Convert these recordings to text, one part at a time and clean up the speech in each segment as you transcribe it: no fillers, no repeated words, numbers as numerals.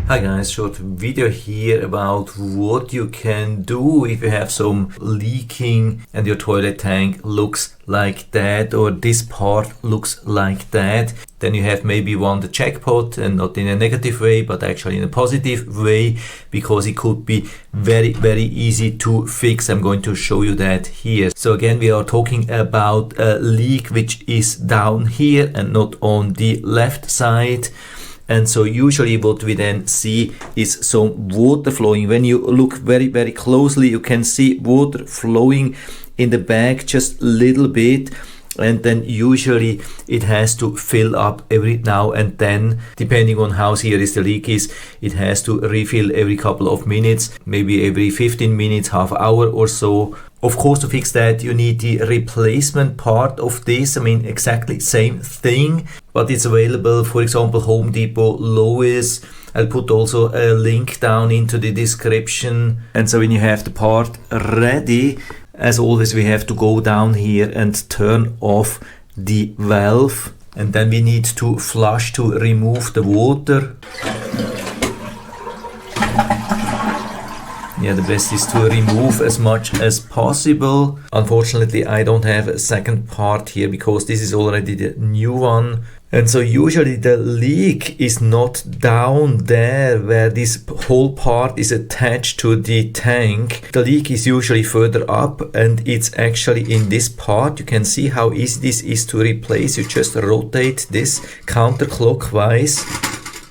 Hi guys, short video here about what you can do if you have some leaking and your toilet tank looks like that, or this part looks like that. Then you have maybe won the jackpot, and not in a negative way but actually in a positive way, because it could be very easy to fix. I'm going to show you that here. So again, we are talking about a leak which is down here and not on the left side. And so usually what we then see is some water flowing. When you look very closely, you can see water flowing in the bag just a little bit. And then usually it has to fill up every now and then, depending on how serious the leak is. It has to refill every couple of minutes, maybe every 15 minutes, half hour or so. Of course, to fix that, you need the replacement part of this. I mean, exactly same thing, but it's available, for example, Home Depot, Lowe's. I'll put also a link down into the description. And so when you have the part ready, as always, we have to go down here and turn off the valve. And then we need to flush to remove the water. Yeah, the best is to remove as much as possible. Unfortunately, I don't have a second part here because this is already the new one. And so usually the leak is not down there where this whole part is attached to the tank. The leak is usually further up, and it's actually in this part. You can see how easy this is to replace. You just rotate this counterclockwise,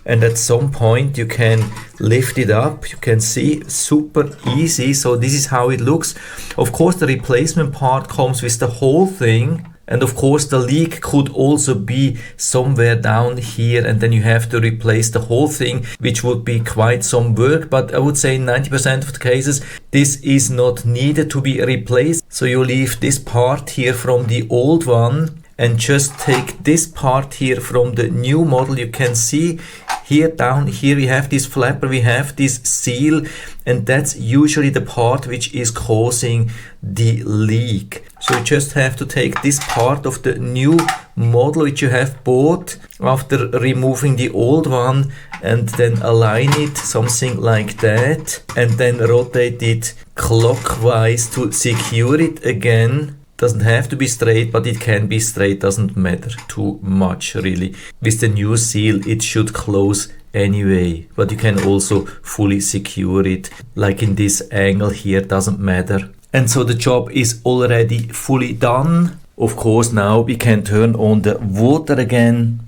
and at some point you can lift it up. You can see, super easy. So this is how it looks. Of course, the replacement part comes with the whole thing. And of course, the leak could also be somewhere down here, and then you have to replace the whole thing, which would be quite some work. But I would say in 90% of the cases, this is not needed to be replaced. So you leave this part here from the old one and just take this part here from the new model. You can see here down here we have this flapper, we have this seal, and that's usually the part which is causing the leak. So you just have to take this part of the new model which you have bought after removing the old one, and then align it something like that, and then rotate it clockwise to secure it again. Doesn't have to be straight, but it can be straight, doesn't matter too much really. With the new seal it should close anyway, but you can also fully secure it, like in this angle here, doesn't matter. And so the job is already fully done. Of course, now we can turn on the water again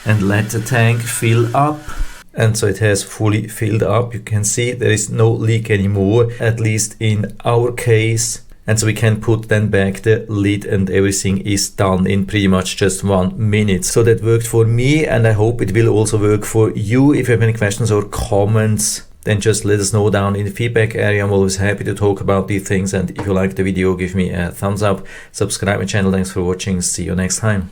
and let the tank fill up. And so it has fully filled up. You can see there is no leak anymore, at least in our case. And so we can put then back the lid, and everything is done in pretty much just 1 minute. So that worked for me, and I hope it will also work for you. If you have any questions or comments, then just let us know down in the feedback area. I'm always happy to talk about these things. And if you like the video, give me a thumbs up, subscribe my channel. Thanks for watching. See you next time.